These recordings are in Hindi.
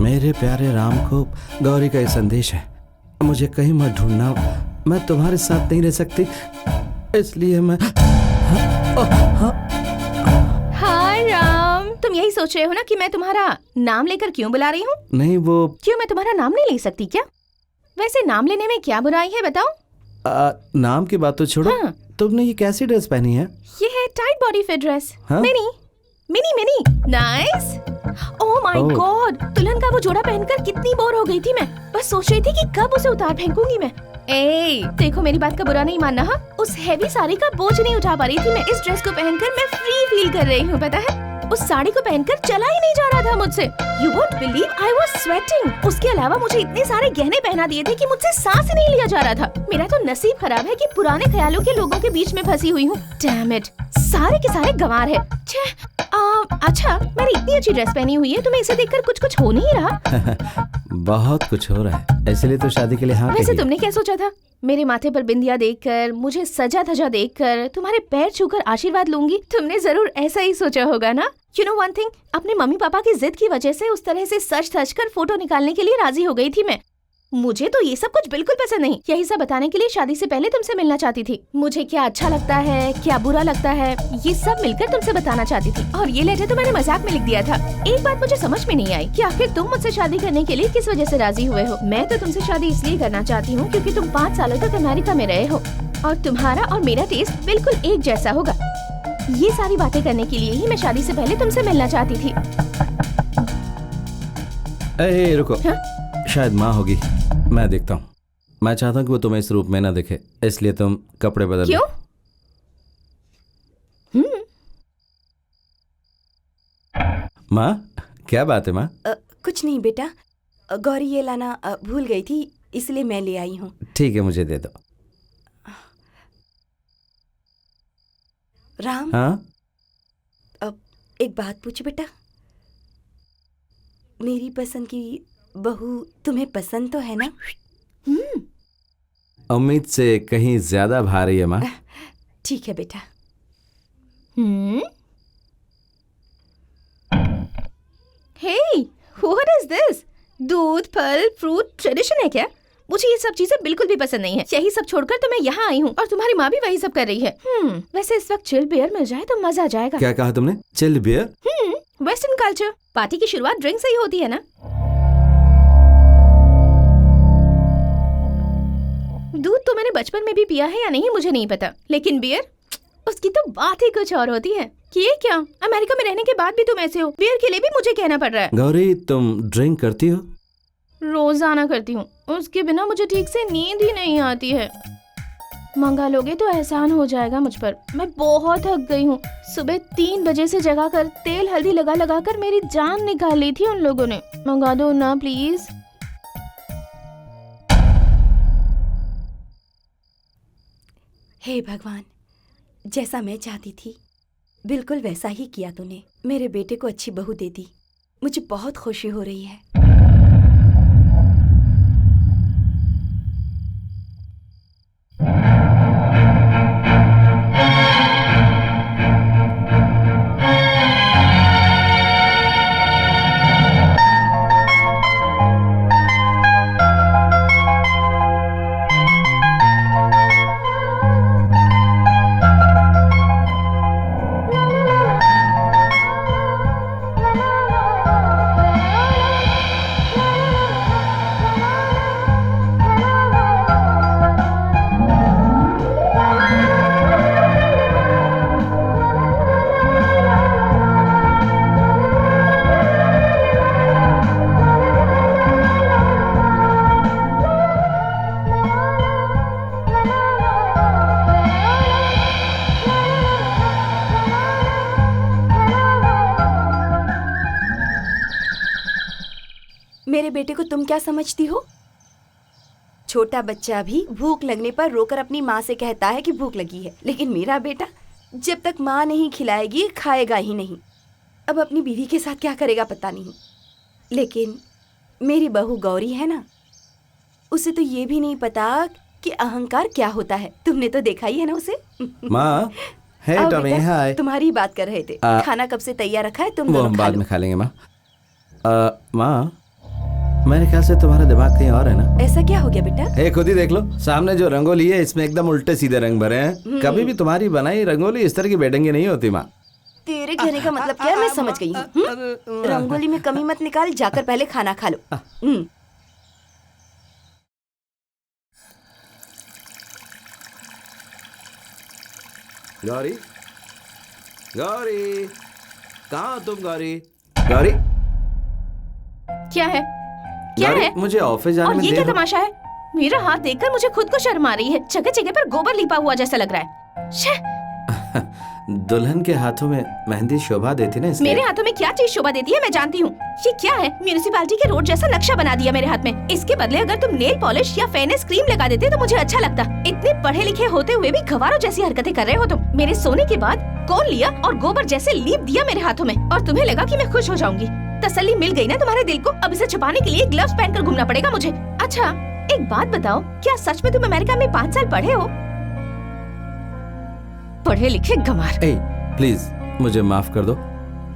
मेरे प्यारे राम को गौरी का ये संदेश है, मुझे कहीं मत ढूंढना, मैं तुम्हारे साथ नहीं रह सकती, इसलिए मैं हाय राम, तुम यही सोच रहे हो ना कि मैं तुम्हारा नाम लेकर क्यों बुला रही हूँ? नहीं वो क्यों मैं तुम्हारा नाम नहीं ले सकती क्या? वैसे नाम लेने में क्या बुराई है बताओ? नाम की बात तो छोड़ो। हाँ। तुमने ये कैसी ड्रेस पहनी है? ये है टाइट बॉडी फिट ड्रेस। हाँ? Mini mini mini nice. Oh my God, दुल्हन का वो जोड़ा पहनकर कितनी बोर हो गई थी मैं। बस सोच रही थी कि कब उसे उतार फेंकूंगी मैं। ए, देखो मेरी बात का बुरा नहीं मानना हाँ। उस हैवी साड़ी का बोझ नहीं उठा पा रही थी मैं। इस ड्रेस को पहनकर मैं फ्री फील कर रही हूँ, पता है। उस साड़ी को पहनकर चला ही नहीं जा रहा था मुझसे। You won't believe I was sweating। उसके अलावा मुझे इतने सारे गहने पहना दिए थे कि मुझसे सांस ही नहीं लिया जा रहा था। मेरा तो नसीब खराब है कि पुराने ख्यालों के लोगों के बीच में फंसी हुई हूँ। Damn it, सारे के सारे गंवार है। अच्छा, मैंने इतनी अच्छी ड्रेस पहनी हुई है, तुम्हें इसे देखकर कुछ हो नहीं रहा? बहुत कुछ हो रहा है, इसलिए तो शादी के लिए हाँ वैसे कही। तुमने क्या सोचा था? मेरे माथे पर बिंदिया देखकर, मुझे सजा धजा देखकर, तुम्हारे पैर छूकर आशीर्वाद लूंगी? तुमने जरूर ऐसा ही सोचा होगा ना? You know one thing, अपने मम्मी पापा की जिद की वजह से उस तरह से सच धज कर फोटो निकालने के लिए राजी हो गई थी मैं। मुझे तो ये सब कुछ बिल्कुल पसंद नहीं। यही सब बताने के लिए शादी से पहले तुमसे मिलना चाहती थी। मुझे क्या अच्छा लगता है, क्या बुरा लगता है, ये सब मिलकर तुमसे बताना चाहती थी। और ये लेटर तो मैंने मजाक में लिख दिया था। एक बात मुझे समझ में नहीं आई कि आखिर तुम मुझसे शादी करने के लिए किस वजह से राजी हुए हो। मैं तो तुमसे शादी इसलिए करना चाहती हूँ क्योंकि तुम 5 सालों तक अमेरिका में रहे हो और तुम्हारा और मेरा टेस्ट बिल्कुल एक जैसा होगा। ये सारी बातें करने के लिए ही मैं शादी से पहले तुमसे मिलना चाहती थी। रुको, शायद माँ होगी, मैं देखता हूँ। मैं चाहता हूँ कि वो तुम्हें इस रूप में ना दिखे, इसलिए तुम कपड़े बदल। क्यों? माँ, क्या बात है माँ? कुछ नहीं बेटा, गौरी ये लाना भूल गई थी, इसलिए मैं ले आई हूँ। ठीक है, मुझे दे दो। राम, हाँ? एक बात पूछो बेटा, मेरी पसंद की बहू तुम्हें पसंद तो है ना? उम्मीद से कहीं ज्यादा भारी है माँ। ठीक है बेटा। Hey, what is this? दूध, फल, फ्रूट ट्रेडिशन है क्या? मुझे ये सब चीजें बिल्कुल भी पसंद नहीं है। यही सब छोड़कर तो मैं यहाँ आई हूँ और तुम्हारी माँ भी वही सब कर रही है। वैसे इस वक्त चिल बियर मिल जाए तो मजा आ जाएगा। क्या कहा तुमने? Chill beer? Western culture, party की शुरुआत ड्रिंक से ही होती है ना। दूध तो मैंने बचपन में भी पिया है या नहीं मुझे नहीं पता, लेकिन बियर, उसकी तो बात ही कुछ और होती है। कि ये क्या, अमेरिका में रहने के बाद भी तुम ऐसे हो? बियर के लिए भी मुझे कहना पड़ रहा है। गौरी, तुम ड्रिंक करती हो? रोजाना करती हूँ, उसके बिना मुझे ठीक से नींद ही नहीं आती है। मंगा लोगे तो एहसान हो जाएगा मुझ पर। मैं बहुत थक गई हूँ। सुबह 3 बजे से जगा कर तेल हल्दी लगा लगा कर मेरी जान निकाल ली थी उन लोगों ने। मंगा दो ना प्लीज। हे भगवान, जैसा मैं चाहती थी बिल्कुल वैसा ही किया तूने। मेरे बेटे को अच्छी बहू दे दी, मुझे बहुत खुशी हो रही है। मेरे बेटे को तुम क्या समझती हो? छोटा बच्चा भी भूख लगने पर रोकर अपनी माँ से कहता है कि भूख लगी है, लेकिन मेरा बेटा जब तक माँ नहीं खिलाएगी खाएगा ही नहीं। अब अपनी बीवी के साथ क्या करेगा पता नहीं। लेकिन मेरी बहू गौरी है ना, उसे तो ये भी नहीं पता कि अहंकार क्या होता है। तुमने तो देखा ही है ना उसे। माँ, हे टॉमी, हाय। तुम्हारी बात कर रहे थे। खाना कब से तैयार रखा है? तुम वो दोनों हम खा बाद लो। में खा लेंगे माँ। माँ, मेरे ख्याल से तुम्हारा दिमाग कहीं और है ना। ऐसा क्या हो गया बेटा? ए, खुद ही देख लो, सामने जो रंगोली है इसमें एकदम उल्टे सीधे रंग भरे हैं। कभी भी तुम्हारी बनाई रंगोली इस तरह की बेढंगी नहीं होती माँ। तेरे कहने का मतलब क्या? मैं समझ गई हूँ। रंगोली में कमी मत निकाल, जाकर पहले खाना खा लो। गौरी, गौरी, कहाँ हो तुम गौरी? गौरी, क्या है? क्या गौरी, है? मुझे ऑफिस जाने और में ये देर क्या तमाशा है? मेरा हाथ देखकर मुझे खुद को शर्म आ रही है। जगह जगह पर गोबर लिपा हुआ जैसा लग रहा है। छे! दुल्हन के हाथों में मेहंदी शोभा देती ना, इसलिए। मेरे हाथों में क्या चीज शोभा देती है मैं जानती हूँ। ये क्या है? म्यूनिसिपैलिटी के रोड जैसा नक्शा बना दिया मेरे हाथ में। इसके बदले अगर तुम नेल पॉलिश या फेयरनेस क्रीम लगा देते तो मुझे अच्छा लगता। इतने पढ़े लिखे होते हुए भी गवारों जैसी हरकतें कर रहे हो तुम। मेरे सोने के बाद कौन लिया और गोबर जैसे लीप दिया मेरे हाथों में, और तुम्हें लगा कि मैं खुश हो जाऊंगी। तसल्ली मिल गई ना तुम्हारे दिल को? अब इसे छुपाने के लिए ग्लव्स पहनकर घूमना पड़ेगा मुझे। अच्छा एक बात बताओ, क्या सच में तुम अमेरिका में 5 साल पढ़े हो? पढ़े लिखे गंवार। ए, प्लीज मुझे माफ कर दो।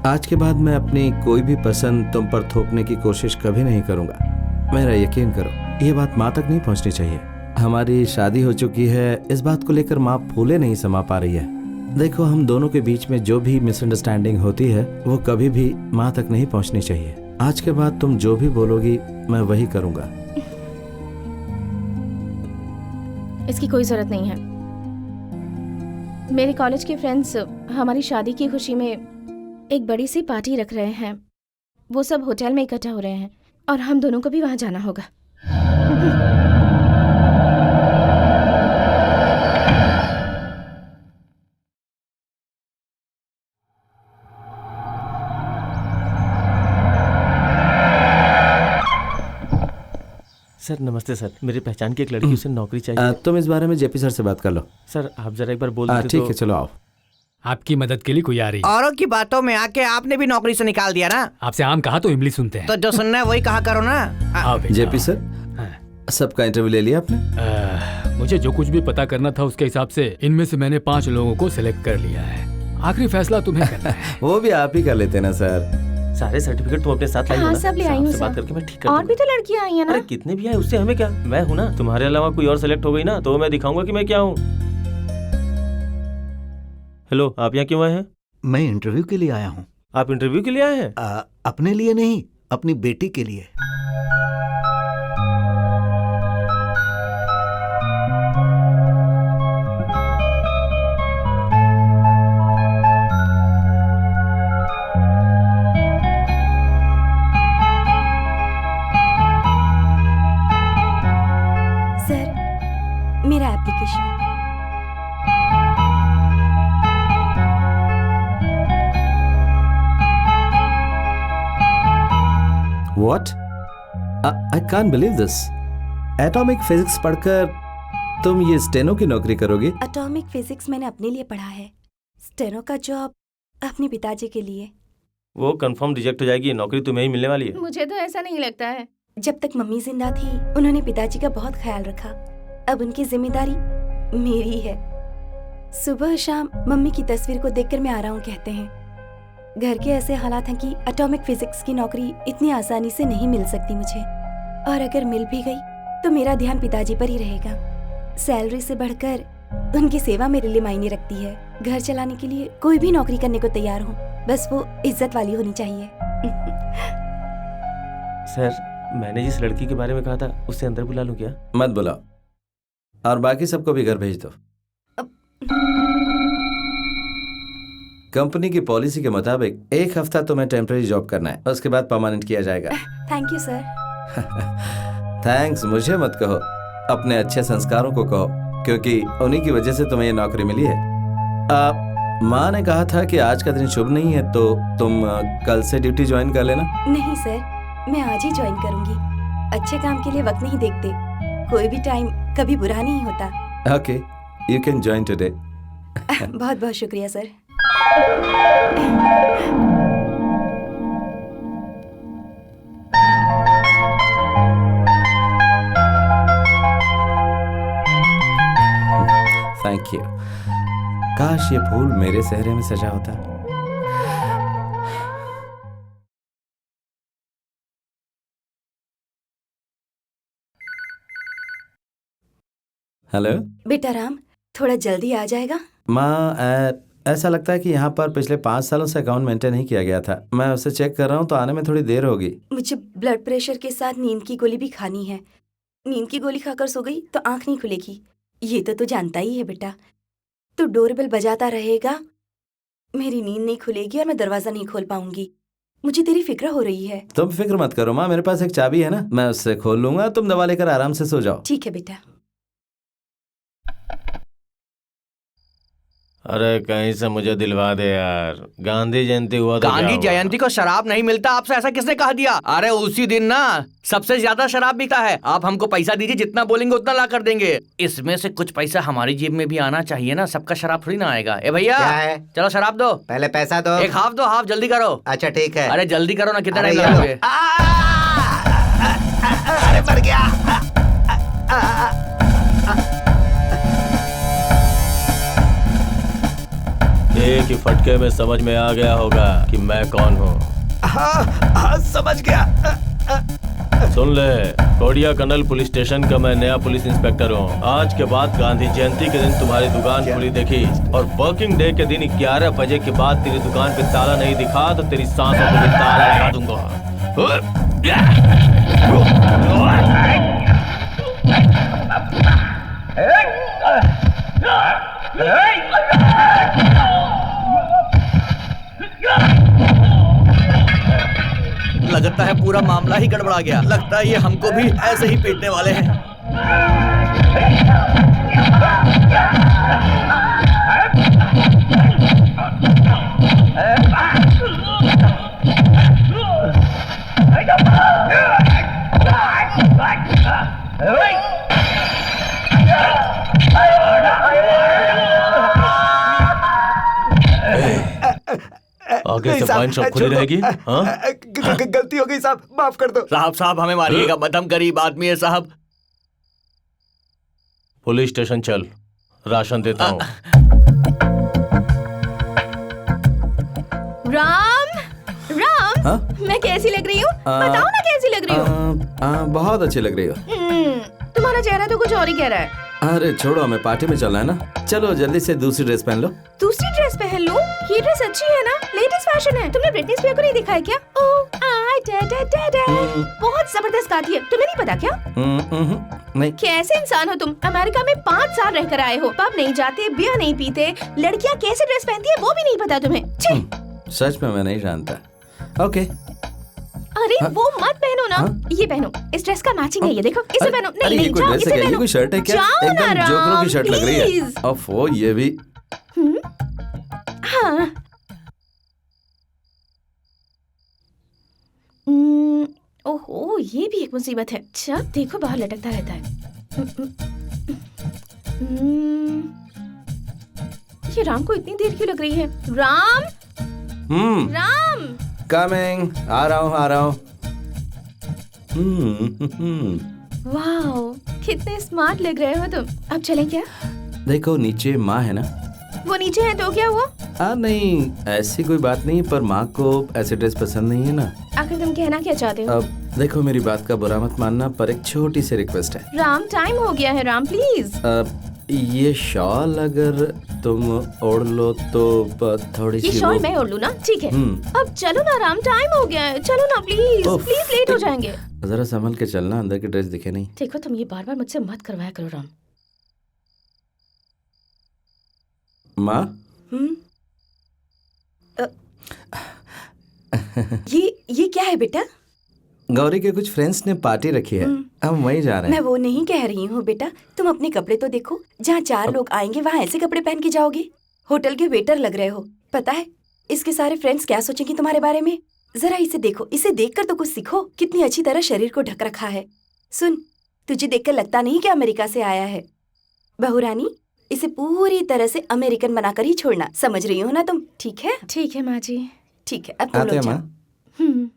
आज के बाद मैं अपनी कोई भी पसंद तुम पर थोपने की कोशिश कभी नहीं करूंगा। मेरा यकीन करो, ये बात माँ तक नहीं पहुंचनी चाहिए। हमारी शादी हो चुकी है, इस बात को लेकर माँ फूले नहीं समा पा रही है। देखो, हम दोनों के बीच में जो भी मिसअंडरस्टैंडिंग होती है वो कभी भी माँ तक नहीं पहुंचनी चाहिए। आज के बाद तुम जो भी बोलोगी मैं वही करूंगा। इसकी कोई जरूरत नहीं है। मेरे कॉलेज के फ्रेंड्स हमारी शादी की खुशी में एक बड़ी सी पार्टी रख रहे हैं। वो सब होटल में इकट्ठा हो रहे हैं और हम दोनों को भी वहां जाना होगा। सर नमस्ते सर, मेरी पहचान की एक लड़की, उसे नौकरी चाहिए। तुम इस बारे में जेपी सर से बात कर लो। सर आप जरा एक बार बोल देते ठीक तो। है, चलो आओ। आपकी मदद के लिए कोई आ रही है। औरों की बातों में आके आपने भी नौकरी से निकाल दिया ना। आपसे आम कहा तो इमली सुनते हैं। तो जो सुनना है वही कहा करो ना। आओ बेटा, जेपी सर, हाँ। सबका इंटरव्यू ले लिया आपने? मुझे जो कुछ भी पता करना था उसके हिसाब से इनमें से मैंने 5 लोगों को सिलेक्ट कर लिया है। आखिरी फैसला तुम्हें करना है। वो भी आप ही कर लेते ना सर। सारे सर्टिफिकेट तुम अपने साथ लाई हो हाँ ना? सब ले आई हूँ आपसे बात सर। करके मैं ठीक कर और दूंगा। भी तो लड़कियाँ आई हैं ना। अरे कितने भी आए उससे हमें क्या, मैं हूँ ना। तुम्हारे अलावा कोई और सेलेक्ट हो गई ना तो मैं दिखाऊंगा कि मैं क्या हूँ। हेलो, आप यहाँ क्यों आए हैं? मैं इंटरव्यू के लिए आया हूँ। आप इंटरव्यू के लिए आए हैं? अपने लिए नहीं, अपनी बेटी के लिए। सर, मेरा application. What? I can't believe this. Atomic physics पढ़कर तुम ये स्टेनो की नौकरी करोगी? एटॉमिक फिजिक्स मैंने अपने लिए पढ़ा है, स्टेनो का जॉब अपने पिताजी के लिए। वो कंफर्म रिजेक्ट हो जाएगी, नौकरी तुम्हें ही मिलने वाली है। मुझे तो ऐसा नहीं लगता है। जब तक मम्मी जिंदा थी उन्होंने पिताजी का बहुत ख्याल रखा। अब उनकी जिम्मेदारी मेरी है। सुबह शाम मम्मी की तस्वीर को देखकर मैं आराम कहते हैं। घर के ऐसे हालात हैं कि एटॉमिक फिजिक्स की नौकरी इतनी आसानी से नहीं मिल सकती मुझे, और अगर मिल भी गई तो मेरा ध्यान पिताजी पर ही रहेगा। सैलरी से बढ़कर उनकी सेवा मेरे लिए मायने रखती है। घर चलाने के लिए कोई भी नौकरी करने को तैयार हूँ, बस वो इज्जत वाली होनी चाहिए। सर, मैंने जिस लड़की के बारे में कहा था उससे अंदर बुला लूं क्या? मत बुलाओ, और बाकी सबको भी घर भेज दो। कंपनी की पॉलिसी के मुताबिक 1 हफ्ता तुम्हें टेम्परेरी जॉब करना है, उसके बाद परमानेंट किया जाएगा। Thank you sir. थैंक्स मुझे मत कहो, अपने अच्छे संस्कारों को कहो, क्योंकि उन्हीं की वजह से तुम्हें ये नौकरी मिली है। माँ ने कहा था कि आज का दिन शुभ नहीं है, तो तुम कल से ड्यूटी ज्वाइन कर लेना। नहीं सर, मैं आज ही ज्वाइन करूंगी। अच्छे काम के लिए वक्त नहीं देखते, कोई भी टाइम कभी बुरा नहीं होता। Okay, you can join today. बहुत बहुत शुक्रिया सर। Thank you. काश ये फूल मेरे चेहरे में सजा होता। हेलो बेटा राम, थोड़ा जल्दी आ जाएगा। माँ, ऐसा लगता है कि यहाँ पर पिछले 5 सालों से अकाउंट मेंटेन नहीं किया गया था। मैं उसे चेक कर रहा हूँ तो आने में थोड़ी देर होगी। मुझे ब्लड प्रेशर के साथ नींद की गोली भी खानी है। नींद की गोली खाकर सो गई तो आंख नहीं खुलेगी, ये तो तू जानता ही है बेटा। तू डोरबेल बजाता रहेगा, मेरी नींद नहीं खुलेगी और मैं दरवाजा नहीं खोल पाऊंगी। मुझे तेरी फिक्र हो रही है। तुम फिक्र मत करो माँ, मेरे पास एक चाबी है ना, मैं उससे खोल लूंगा। तुम दवा लेकर आराम से सो जाओ। ठीक है बेटा। अरे कहीं से मुझे दिलवा दे यार, गांधी जयंती हुआ तो गांधी क्या हुआ? जयंती को शराब नहीं मिलता, आपसे ऐसा किसने कह दिया? अरे उसी दिन ना सबसे ज्यादा शराब बिका है। आप हमको पैसा दीजिए, जितना बोलेंगे उतना ला कर देंगे। इसमें से कुछ पैसा हमारी जेब में भी आना चाहिए ना, सबका शराब थोड़ी ना आएगा। ए भैया, क्या है? चलो शराब दो। पहले पैसा दो। एक हाफ दो, हाफ जल्दी करो। अच्छा ठीक है। अरे जल्दी करो ना, कितना अरे टाइम ये लो। लगाओगे? अरे मर गया। एक ही फटके में समझ में आ गया होगा कि मैं कौन हूँ। समझ गया। सुन ले, कोडिया कनल पुलिस स्टेशन का मैं नया पुलिस इंस्पेक्टर हूँ। आज के बाद गांधी जयंती के दिन तुम्हारी दुकान खुली देखी और वर्किंग डे के दिन 11 बजे के बाद तेरी दुकान पे ताला नहीं दिखा तो तेरी सांसों को भी ताला लगा दूंगा। लगता है पूरा मामला ही गड़बड़ा गया। लगता है ये हमको भी ऐसे ही पीटने वाले हैं। आगे से वाइन शॉप खुली रहेगी। हाँ? गलती हो गई साहब, माफ कर दो। साहब हमें मारिएगा मत, हम गरीब आदमी है साहब। पुलिस स्टेशन चल, राशन देता हूँ। राम, राम, हाँ? मैं कैसी लग रही हूँ? बताओ ना कैसी लग रही हूँ? बहुत अच्छी लग रही हो। तुम्हारा चेहरा तो कुछ और ही कह रहा है। अरे छोड़ो, हमें पार्टी में चलना है ना। चलो जल्दी से दूसरी ड्रेस पहन लो। दूसरी ड्रेस पहन लूं? ये ड्रेस अच्छी है ना, लेटेस्ट फैशन है। तुमने ब्रिटनी स्पीयर को नहीं दिखा है क्या? ओह आई डा डा डा डा, बहुत जबरदस्त गाती है। तुम्हें नहीं पता क्या? नहीं। कैसे इंसान हो तुम? अमेरिका में 5 साल रहकर आए हो, पब नहीं जाते, बियर नहीं पीते, लड़कियां कैसे ड्रेस पहनती है वो भी नहीं पता तुम्हें। छी! सच में मैं नहीं जानता। ओके। अरे वो मत पहनो ना, ये पहनो। इस ड्रेस का मैचिंग है, ये देखो, इसे पहनो। अरे नहीं ये नहीं, कोई जाओ, ड्रेस है इसे क्या? ये पहनो। कोई शर्ट है क्या? जाओ ना एकदम राम, जोकरों की शर्ट लग रही है। प्लीज। ओफो, ये भी। हाँ। ओहो, ये भी एक मुसीबत है। अच्छा देखो, बाहर लटकता रहता है। ये राम को इतनी देर क्यों लग रही है? राम, राम, कमिंग, आ रहा हूँ। वाओ, कितने स्मार्ट लग रहे हो तुम। अब चलें क्या? देखो नीचे माँ है ना। वो नीचे है तो क्या हुआ? नहीं, ऐसी कोई बात नहीं, पर माँ को ऐसे ड्रेस पसंद नहीं है ना। आखिर तुम कहना क्या चाहते हो? अब देखो, मेरी बात का बुरा मत मानना, पर एक छोटी सी रिक्वेस्ट है। राम, टाइम हो गया है राम, प्लीज। ये शॉल अगर तुम ओढ़ लो तो थोड़ी ये सी शॉल मैं ओढ़ लूं ना? ठीक है। अब चलो ना राम, टाइम हो गया है, चलो ना प्लीज, उफ। प्लीज, लेट हो जाएंगे। जरा संभल के चलना, अंदर की ड्रेस दिखे नहीं। देखो, तुम ये बार बार मुझसे मत करवाया करो राम। माँ, ये क्या है बेटा? गौरी के कुछ फ्रेंड्स ने पार्टी रखी है, हम वहीं जा रहे मैं हैं। वो नहीं कह रही हूँ बेटा, तुम अपने कपड़े तो देखो। जहाँ 4 लोग आएंगे वहाँ ऐसे कपड़े पहन के जाओगे? होटल के वेटर लग रहे हो। पता है इसके सारे फ्रेंड्स क्या सोचेंगे तुम्हारे बारे में? जरा इसे देखो, इसे देखकर तो कुछ सीखो। कितनी अच्छी तरह शरीर को ढक रखा है। सुन, तुझे देखकर लगता नहीं कि अमेरिका से आया है। बहू रानी, इसे पूरी तरह से अमेरिकन बनाकर ही छोड़ना, समझ रही हो ना तुम? ठीक है? ठीक है माँ जी। ठीक है, अब तुम आते लोग हैं जाओ। माँ।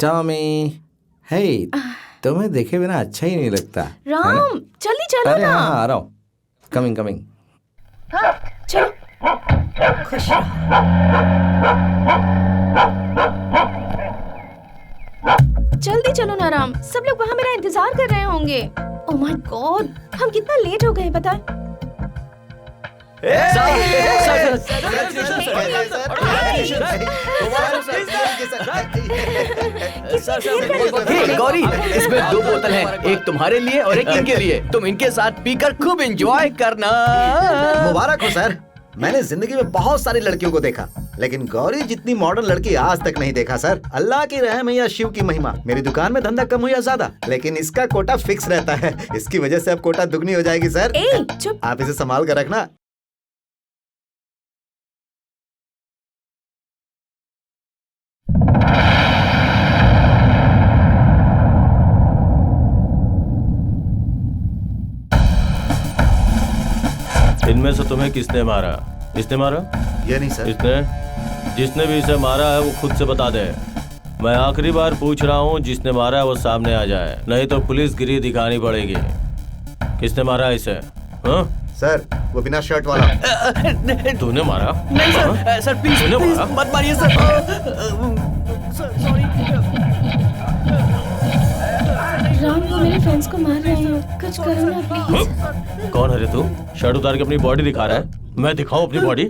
टॉमी, हे, तुम्हें देखे बिना अच्छा ही नहीं लगता। राम, जल्दी चलो अरे ना। हाँ, आ रहा हूँ। कमिंग। चलो, खुश रहो। जल्दी चलो ना राम, सब लोग वहाँ मेरा इंतजार कर रहे होंगे। ओह माय गॉड, हम कितना लेट हो गए पता है? गौरी, इसमें 2 बोतल हैं, एक तुम्हारे लिए और एक इनके लिए। तुम इनके साथ पीकर खूब एंजॉय करना। मुबारक हो सर। मैंने जिंदगी में बहुत सारी लड़कियों को देखा, लेकिन गौरी जितनी मॉडर्न लड़की आज तक नहीं देखा सर। अल्लाह की रहम है या शिव की महिमा। मेरी दुकान में धंधा कम हो या ज्यादा, लेकिन इसका कोटा फिक्स रहता है। इसकी वजह से अब कोटा दुगनी हो जाएगी सर। चुप। आप इसे संभाल कर रखना। इनमें से तुम्हें किसने मारा? इसने मारा? ये नहीं सर। इसने? जिसने भी इसे मारा है वो खुद से बता दे। मैं आखिरी बार पूछ रहा हूँ, जिसने मारा है वो सामने आ जाए, नहीं तो पुलिस गिरी दिखानी पड़ेगी। किसने मारा है इसे? हाँ? सर, वो बिना शर्ट वाला। तूने मारा? नहीं सर, सर प्लीज मत मारिए सर। सॉरी। राम, वो मेरे फ्रेंड्स को मार रहे हैं, कुछ करो ना प्लीज। कौन है रे तू? शर्ट उतार के अपनी बॉडी दिखा रहा है। मैं दिखाऊं अपनी बॉडी?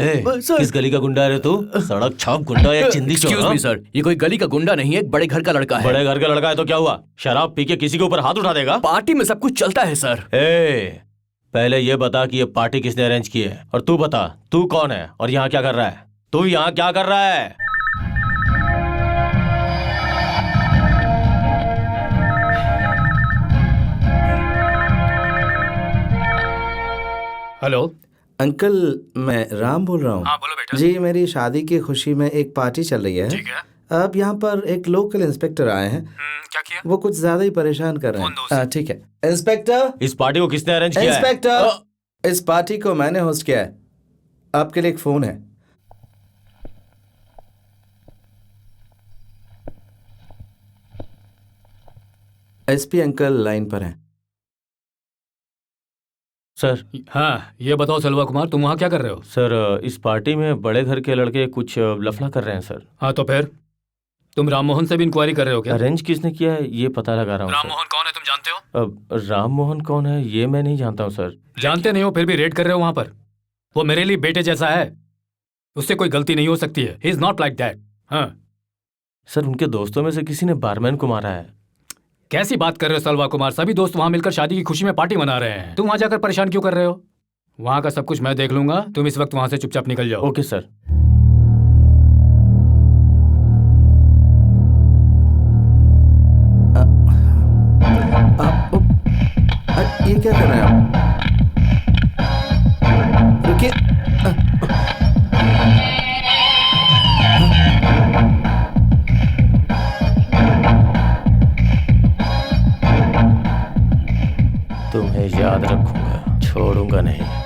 किस गली का गुंडा है रे तू? सड़क छाप गुंडा या चिंदी चोर? एक्सक्यूज मी सर, ये कोई गली का गुंडा नहीं है, एक बड़े घर का लड़का है। बड़े घर का लड़का है तो क्या हुआ? शराब पी के किसी के ऊपर हाथ उठा देगा? पार्टी में सब कुछ चलता है सर। पहले ये बता कि ये पार्टी किसने अरेंज की है, और तू बता तू कौन है और यहाँ क्या कर रहा है? तू यहाँ क्या कर रहा है? हेलो अंकल, मैं राम बोल रहा हूँ। हाँ, बोलो बेटा। जी, मेरी शादी की खुशी में एक पार्टी चल रही है। ठीक है। अब यहाँ पर एक लोकल इंस्पेक्टर आए हैं। क्या किया? वो कुछ ज्यादा ही परेशान कर रहे हैं। ठीक है इंस्पेक्टर। इस पार्टी को किसने अरेंज किया है? इंस्पेक्टर, इस पार्टी को मैंने होस्ट किया है। आपके लिए एक फोन है। एसपी अंकल लाइन पर हैं। सर। हाँ, ये बताओ सलवा कुमार, तुम वहाँ क्या कर रहे हो? सर, इस पार्टी में बड़े घर के लड़के कुछ लफड़ा कर रहे हैं सर। हाँ, तो फिर तुम राम मोहन से भी इंक्वायरी कर रहे हो क्या? अरेंज किसने किया है ये पता लगा रहा हूँ। राम मोहन कौन है, तुम जानते हो? अब राम मोहन कौन है ये मैं नहीं जानता हूँ सर। जानते नहीं हो फिर भी रेड कर रहे हो वहाँ पर? वो मेरे लिए बेटे जैसा है, उससे कोई गलती नहीं हो सकती है। He is not like that. हाँ सर, उनके दोस्तों में से किसी ने बारमैन को मारा है। कैसी बात कर रहे हो सलवा कुमार? सभी दोस्त वहाँ मिलकर शादी की खुशी में पार्टी मना रहे हैं, तुम वहाँ जाकर परेशान क्यों कर रहे हो? वहाँ का सब कुछ मैं देख लूंगा, तुम इस वक्त वहाँ से चुपचाप निकल जाओ। Okay sir. ये क्या कर रहे हैं आप? रुकिए। तुम्हें याद रखूंगा, छोड़ूंगा नहीं।